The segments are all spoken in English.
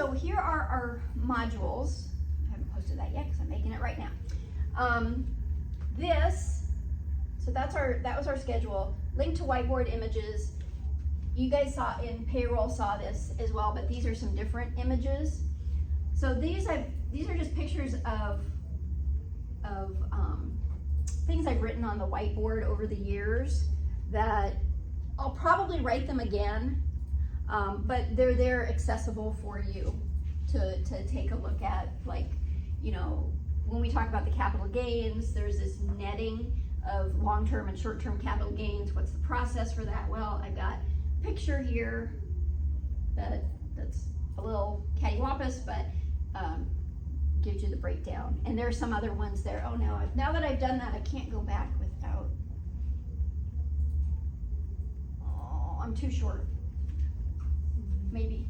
So here are our modules. I haven't posted that yet because I'm making it right now. That was our schedule. Link to whiteboard images. You guys saw in payroll saw this as well, but these are some different images. So these are just pictures of things I've written on the whiteboard over the years that I'll probably write them again, but they're there accessible for you to take a look at. Like, you know, when we talk about the capital gains, there's this netting of long-term and short-term capital gains. What's the process for that? Well, I've got a picture here that's a little cattywampus, but gives you the breakdown. And there are some other ones there. Oh no, now that I've done that, I can't go back without. Oh, I'm too short. Maybe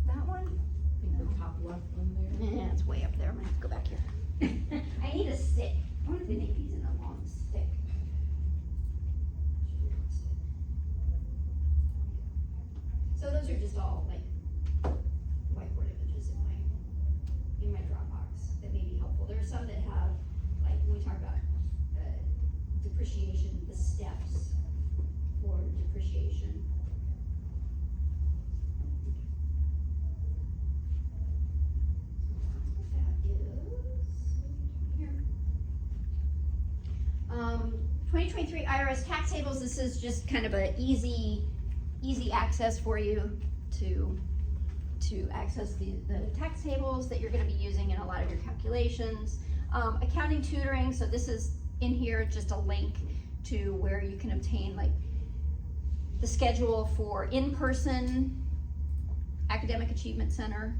that one? I think the top left one there. Yeah, it's way up there. I'm gonna have to go back here. I need a stick. I wonder if they make these in a long stick. So those are just all like whiteboard images in my Dropbox that may be helpful. There are some that have, like when we talk about depreciation, the steps for depreciation. Here. 2023 IRS tax tables. This is just kind of an easy access for you to access the tax tables that you're going to be using in a lot of your calculations. Accounting tutoring. So this is in here just a link to where you can obtain like the schedule for in-person Academic Achievement Center,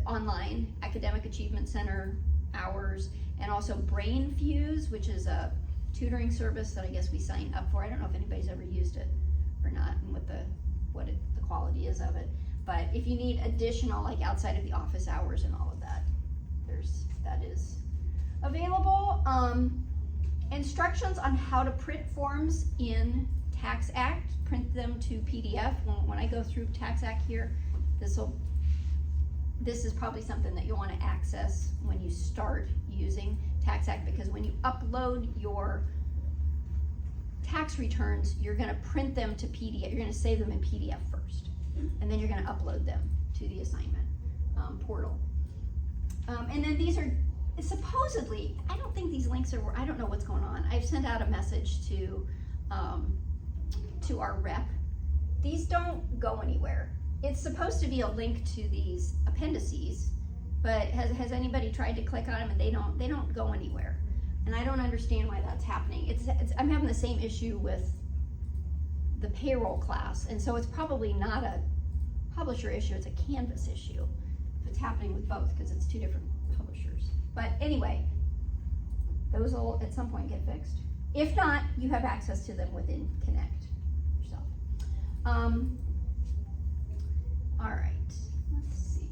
online Academic Achievement Center hours, and also BrainFuse, which is a tutoring service that I guess we sign up for. I don't know if anybody's ever used it or not, and what the quality is of it. But if you need additional, like outside of the office hours and all of that, that is available. Instructions on how to print forms in TaxAct, print them to PDF. When I go through TaxAct here, this is probably something that you'll want to access when you start using TaxAct, because when you upload your tax returns, you're going to print them to PDF. You're going to save them in PDF first, and then you're going to upload them to the assignment portal. And then these are supposedly, I don't think these links are, I don't know what's going on. I've sent out a message to our rep. These don't go anywhere. It's supposed to be a link to these appendices, but has anybody tried to click on them, and they don't go anywhere. And I don't understand why that's happening. I'm having the same issue with the payroll class, and so it's probably not a publisher issue, it's a Canvas issue. If it's happening with both, because it's two different publishers. But anyway, those will at some point get fixed. If not, you have access to them within Connect yourself. All right, let's see.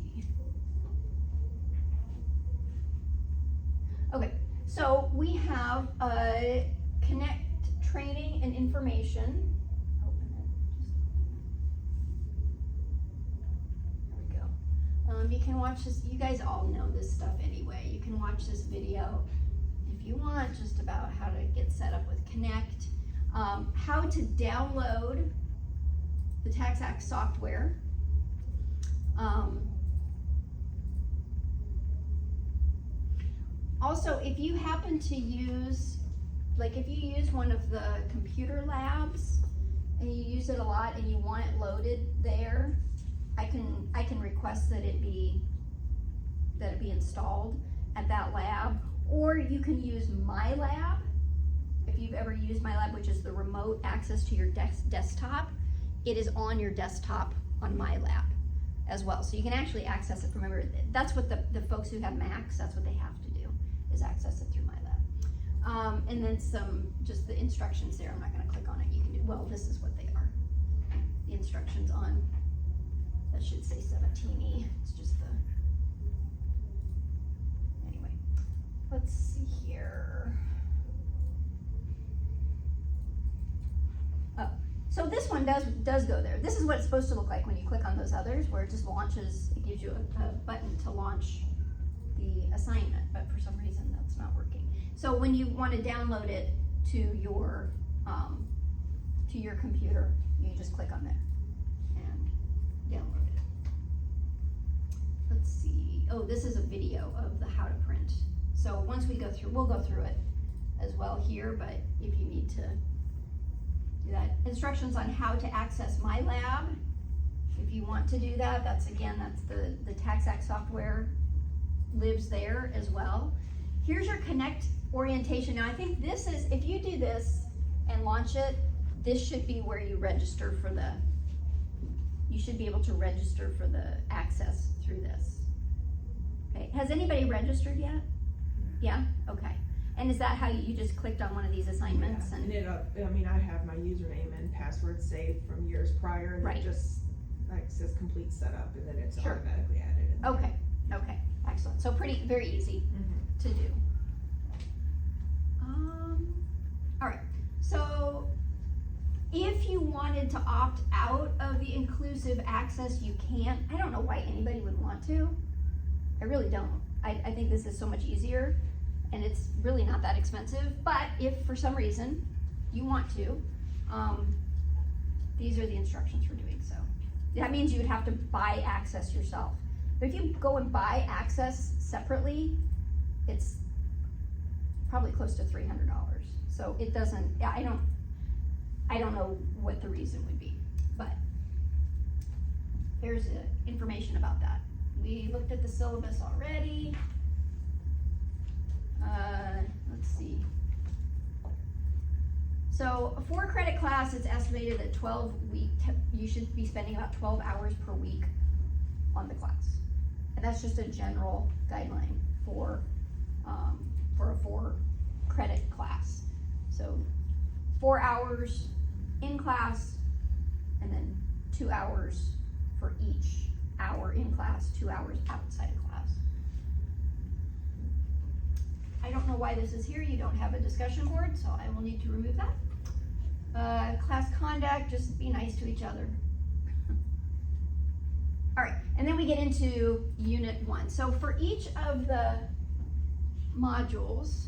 Okay, so we have Connect training and information. Open it. There we go. You can watch this. You guys all know this stuff anyway. You can watch this video if you want, just about how to get set up with Connect, how to download the TaxAct software. Also, if you happen to use, like if you use one of the computer labs and you use it a lot and you want it loaded there, I can request that it be installed at that lab, or you can use MyLab. If you've ever used MyLab, which is the remote access to your desktop, it is on your desktop on MyLab as well. So you can actually access it from everywhere. That's what the folks who have Macs, that's what they have to do, is access it through MyLab. And then just the instructions there. I'm not gonna click on it. You can do, well, this is what they are. The instructions on, that should say 17E. It's just the, anyway. Let's see here. Oh, So this one does go there. This is what it's supposed to look like when you click on those others, where it just launches, it gives you a button to launch the assignment, but for some reason that's not working. So when you want to download it to your computer, you just click on there and download it. Let's see. Oh, this is a video of the how to print. So once we go through, we'll go through it as well here, but if you need to do that. Instructions on how to access MyLab. If you want to do that, that's the TaxAct software lives there as well. Here's your Connect orientation. Now I think this is, if you do this and launch it, this should be where you register for you should be able to register for the access through this. Okay, has anybody registered yet? Yeah, okay. And is that how you just clicked on one of these assignments? Yeah, and it, I mean, I have my username and password saved from years prior, and Right. it just like says complete setup, and then it's Sure. automatically added in. Okay, excellent. So very easy Mhm. to do. All right, so if you wanted to opt out of the inclusive access, you can. I don't know why anybody would want to. I really don't. I think this is so much easier, and it's really not that expensive. But if for some reason you want to, these are the instructions for doing so. That means you would have to buy access yourself. But if you go and buy access separately, it's probably close to $300. So it doesn't, I don't know what the reason would be, but there's information about that. We looked at the syllabus already. Let's see. So for a credit class, it's estimated that you should be spending about 12 hours per week on the class. And that's just a general guideline for a 4-credit class. So 4 hours in class, and then 2 hours for each hour in class, 2 hours outside of class. I don't know why this is here. You don't have a discussion board, so I will need to remove that. Class conduct, just be nice to each other. All right, and then we get into Unit 1. So for each of the modules,